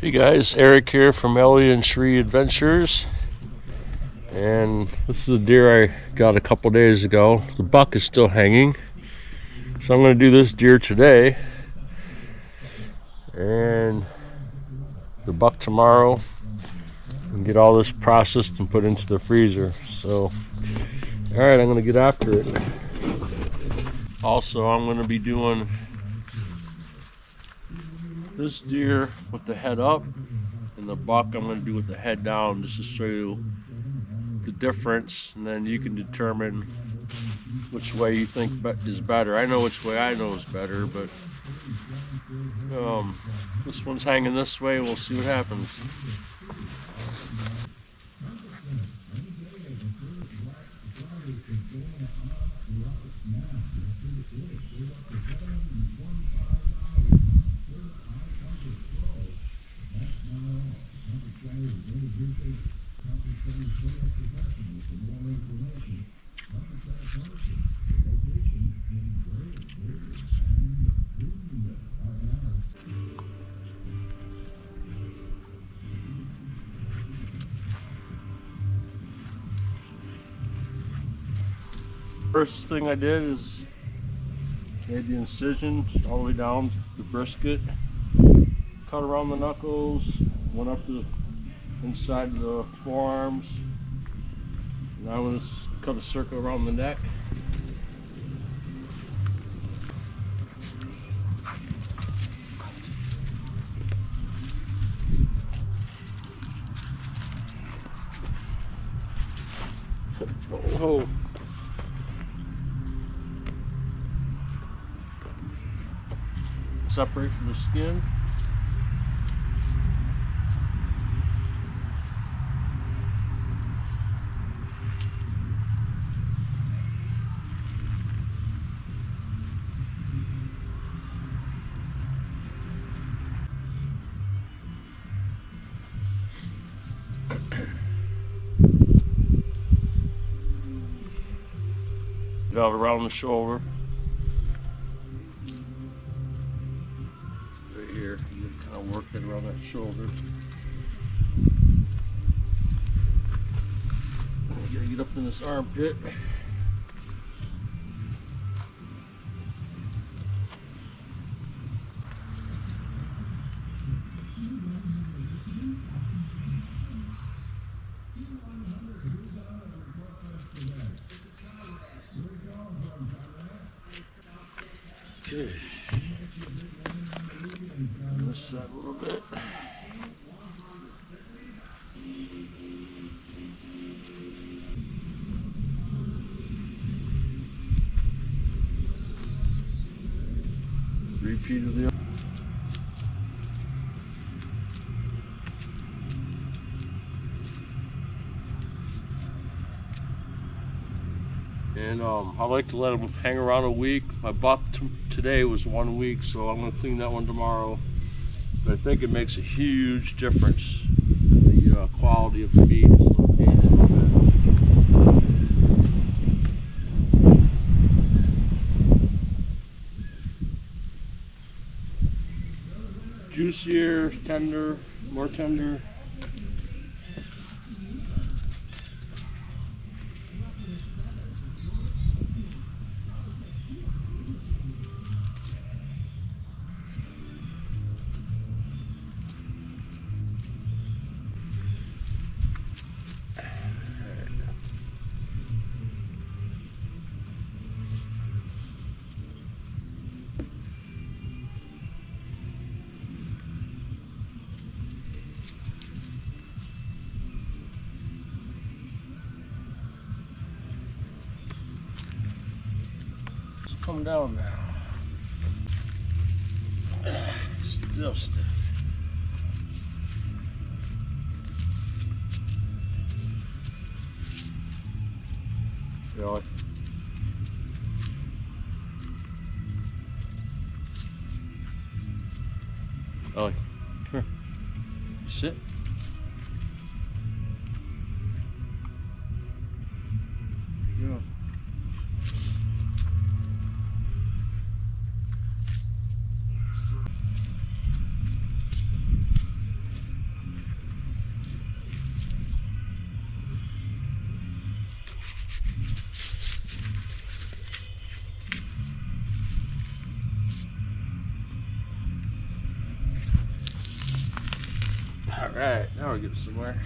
Hey guys, Eric here from Ellie and Shree Adventures, and this is a deer I got a couple days ago. The buck is still hanging, so I'm going to do this deer today and the buck tomorrow and get all this processed and put into the freezer. So, alright, I'm going to get after it. Also, I'm going to be doing this deer with the head up, and the buck I'm going to do with the head down, just to show you the difference, and then you can determine which way you think is better. I know which way I know is better, but this one's hanging this way. We'll see what happens. First thing I did is made the incision all the way down the brisket, cut around the knuckles, went up the inside of the forearms. Now I'm going to cut a circle around the neck. Oh. Separate from the skin. Get out around the shoulder. Here, you kind of work it around that shoulder. You gotta get up in this armpit. Okay. This side a little bit. Repeat of the. And I like to let them hang around a week. My buck today was 1 week, so I'm going to clean that one tomorrow. But I think it makes a huge difference in the quality of the meat. Juicier, tender, more tender. Come down now. Still stiff. Really? Ellie, come here. You sit. Yeah. Alright, now we're getting somewhere.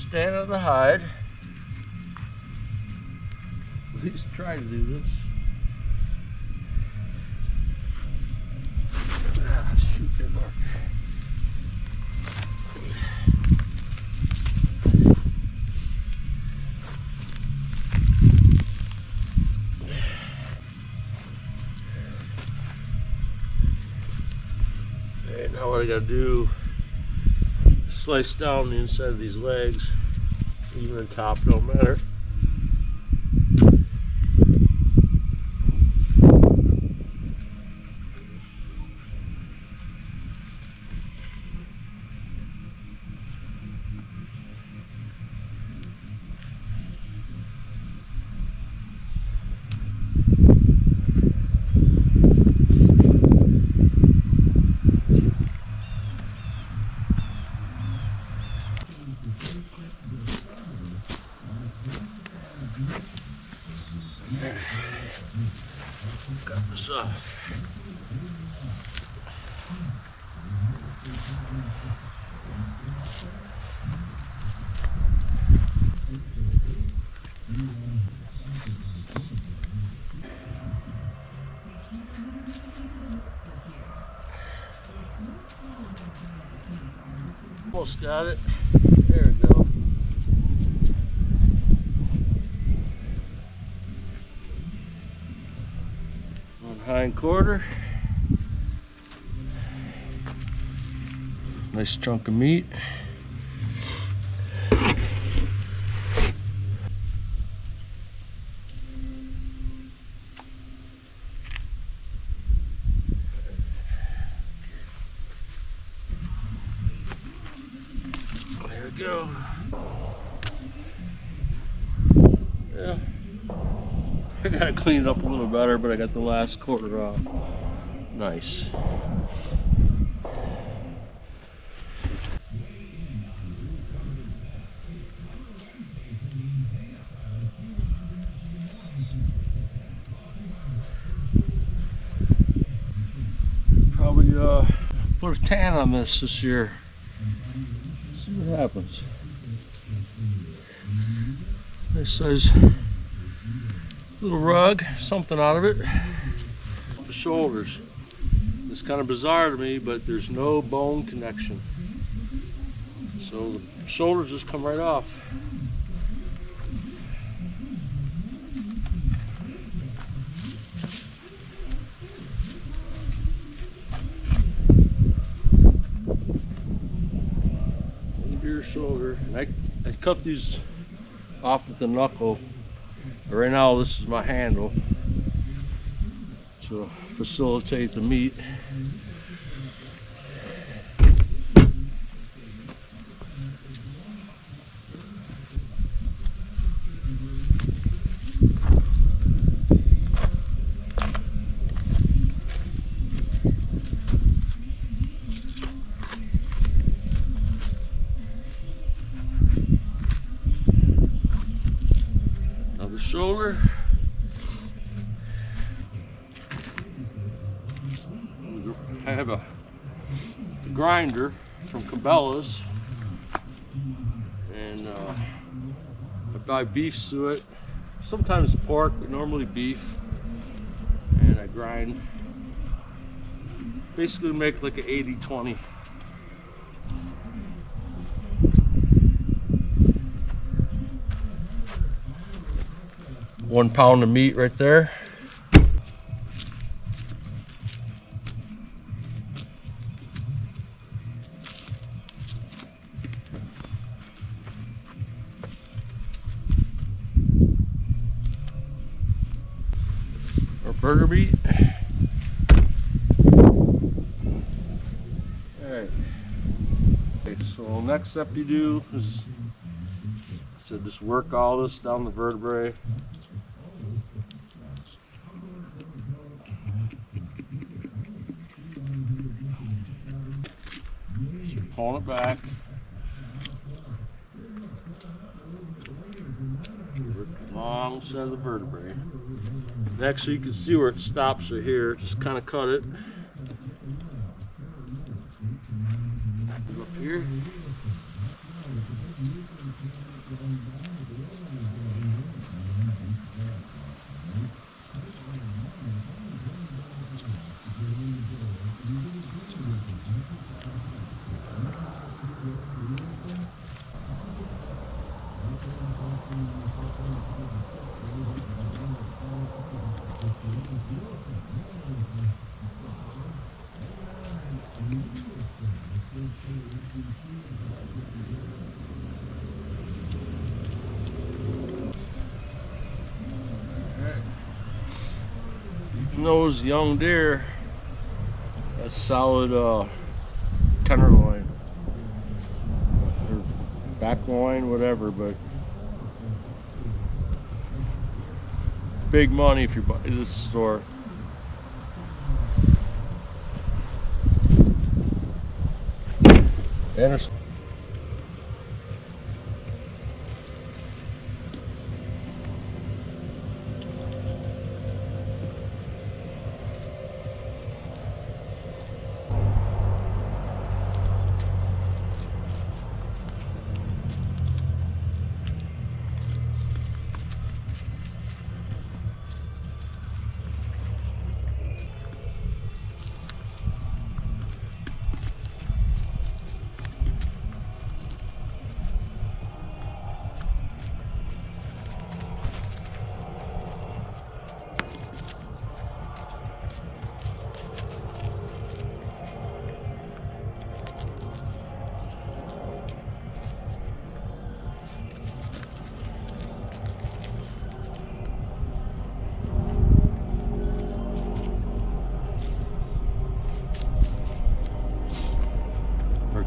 Stand on the hide. At least try to do this. Ah, shoot that mark. Alright, now what I gotta do, slice down the inside of these legs, even the top, don't matter. Got this off. Almost got it. There we go. One hind quarter. Nice chunk of meat. There we go. Yeah. I gotta clean it up a little better, but I got the last quarter off. Nice. Probably put a tan on this year. See what happens. Nice size little rug, something out of it. The shoulders. It's kind of bizarre to me, but there's no bone connection. So the shoulders just come right off. Deer shoulder. And I cut these off with the knuckle. Right now this is my handle to facilitate the meat. Now the shoulder. I have a grinder from Cabela's, and I buy beef suet, sometimes pork, but normally beef, and I grind. Basically make like an 80-20. One pound of meat right there. Our burger meat. Alright. Okay, so next step you do is just work all this down the vertebrae. pulling it back. Long set of the vertebrae. Next, so you can see where it stops right here, just kind of cut it. Up here. Those young deer, that's solid tenderloin or back loin, whatever, but big money if you buy this store. Anderson.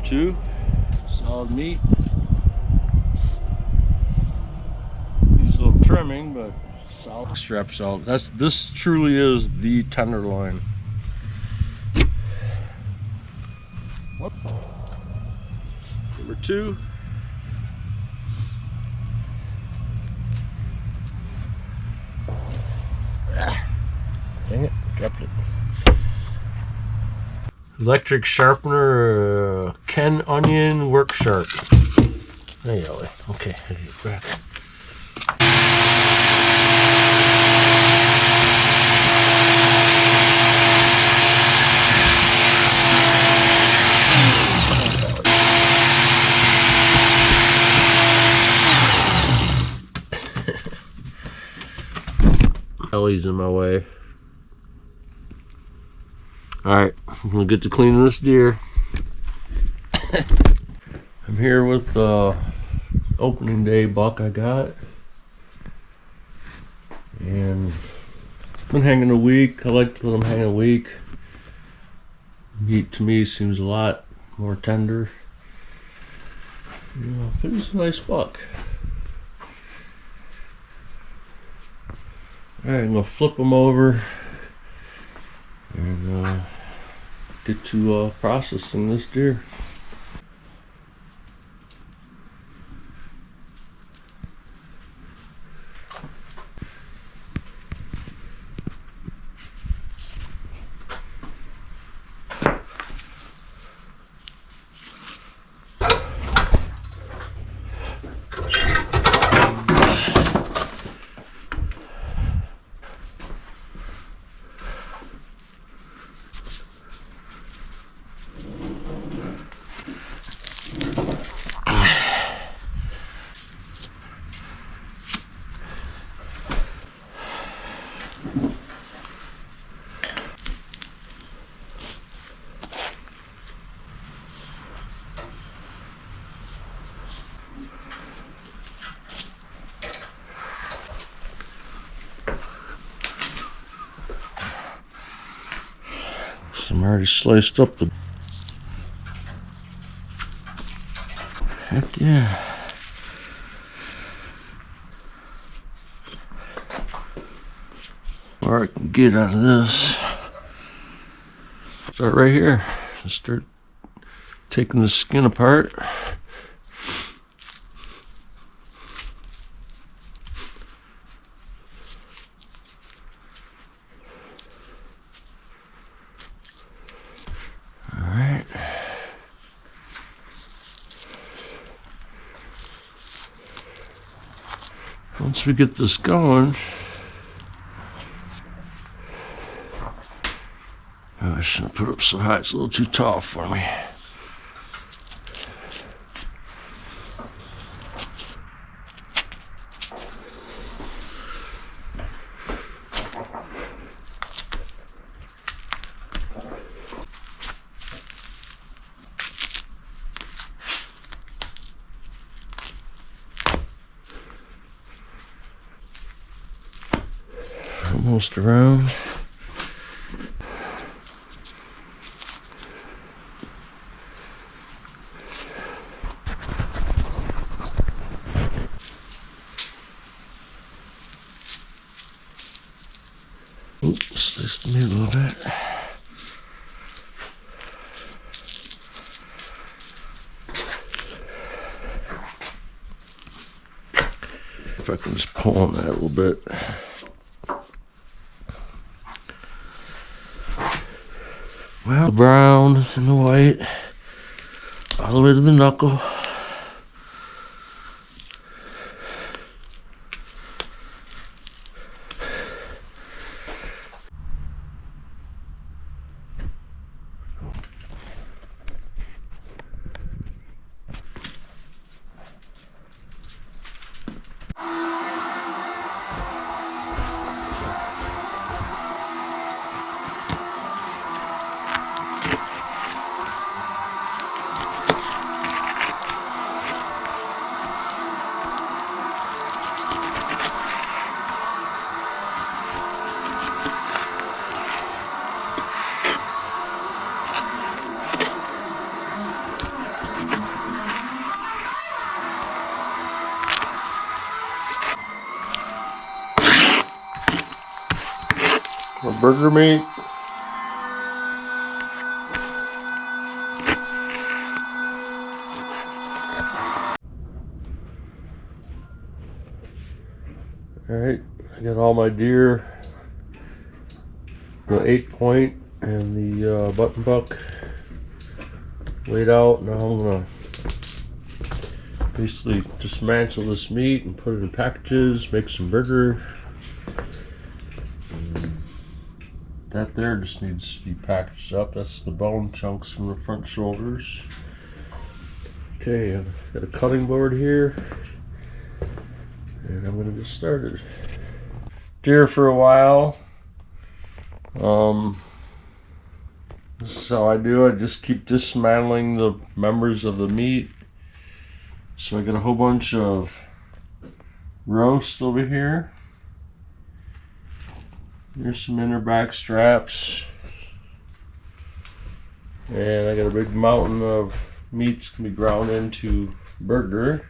Two solid meat. Needs a little trimming, but solid. Strap solid. This truly is the tenderloin. Whoop. Number two. Dang it, dropped it. Electric sharpener, Ken Onion Work Sharp. There you go. Okay, I get it back. Ellie's in my way. Alright, I'm gonna get to cleaning this deer. I'm here with the opening day buck I got. And been hanging a week. I like to let them hang a week. Meat to me seems a lot more tender. You know, but he's a nice buck. Alright, I'm gonna flip him over and get to processing this deer. I'm already sliced up the... Heck yeah. What I can get out of this. Start right here. Just start Taking the skin apart. Alright. Once we get this going, oh, I shouldn't put it up so high, it's a little too tall for me. Almost around. Oops, this me a little bit. If I can just pull on that a little bit. Well, the brown and the white, all the way to the knuckle. Or burger meat. Alright, I got all my deer, the 8-point and the button buck laid out. Now I'm gonna basically dismantle this meat and put it in packages, make some burger. That there just needs to be packaged up. That's the bone chunks from the front shoulders. Okay, I've got a cutting board here, and I'm gonna get started. Deer for a while. This is how I do it. I just keep dismantling the members of the meat. So I got a whole bunch of roast over here. Here's some inner back straps. And I got a big mountain of meat that's gonna be ground into burger.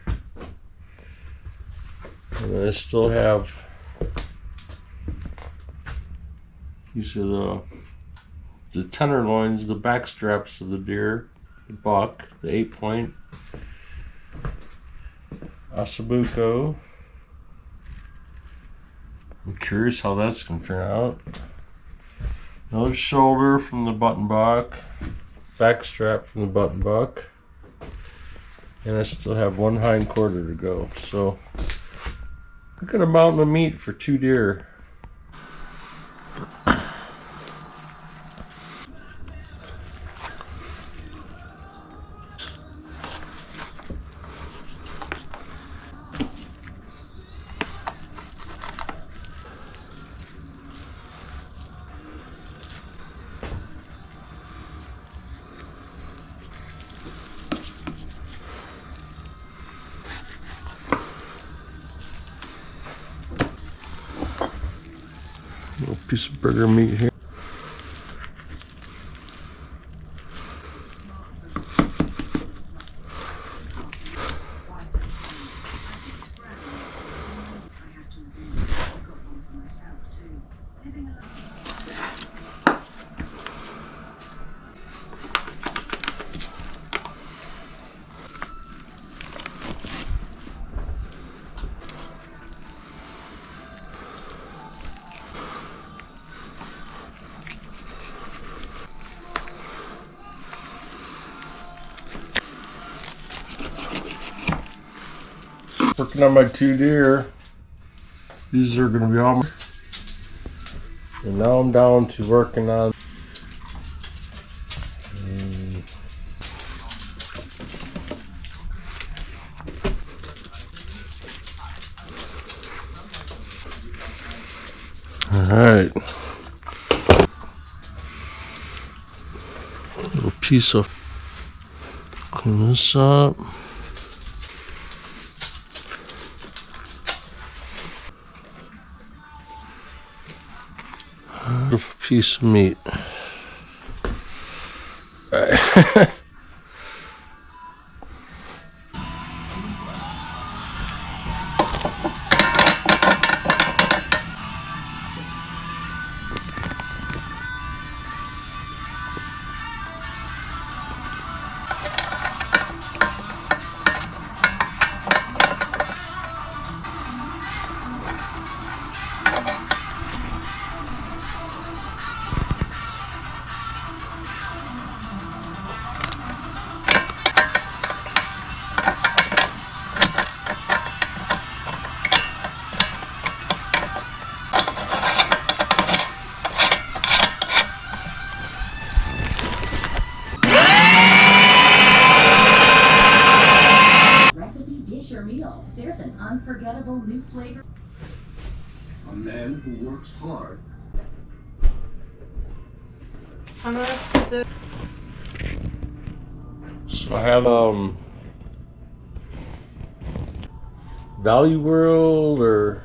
And then I still have these are the tenderloins, the back straps of the deer, the buck, the 8-point, ossobuco. I'm curious how that's going to turn out. Another shoulder from the button buck, back strap from the button buck, and I still have one hind quarter to go. So look at a mountain of meat for 2 deer. Little piece of burger meat here. Working on my 2 deer. These are gonna be all my, and now I'm down to working on alright. Little piece of, clean this up. Beautiful piece of meat. Alright. There's an unforgettable new flavor. A man who works hard. So I have Value World or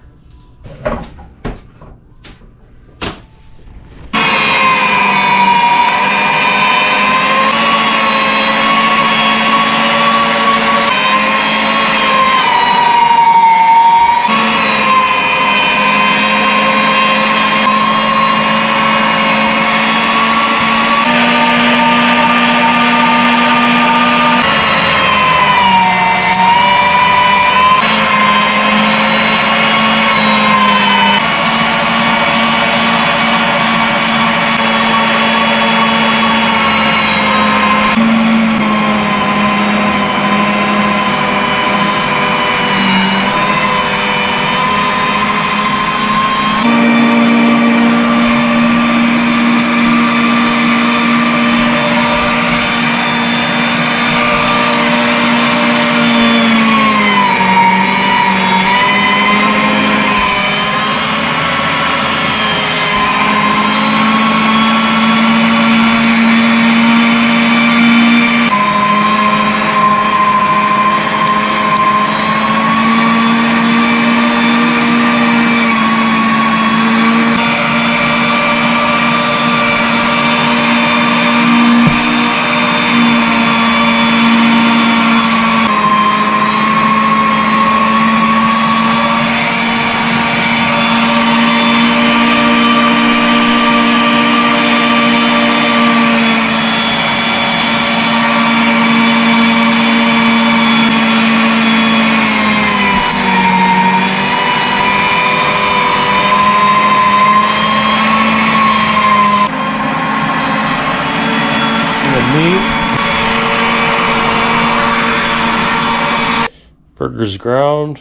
burgers ground.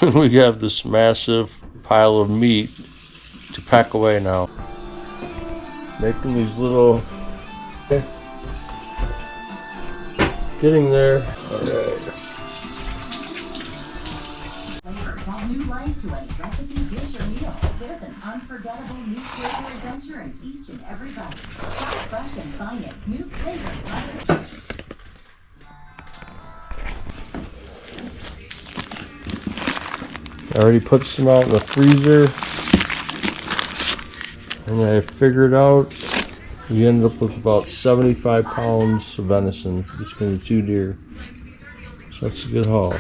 We have this massive pile of meat to pack away now. Making these little, getting there. Alright. Add new life to any recipe, dish, or meal. There's an unforgettable new flavor adventure in each and every bite. Shop fresh and finest new flavor. I already put some out in the freezer, and I figured out we ended up with about 75 pounds of venison between the 2 deer. So that's a good haul.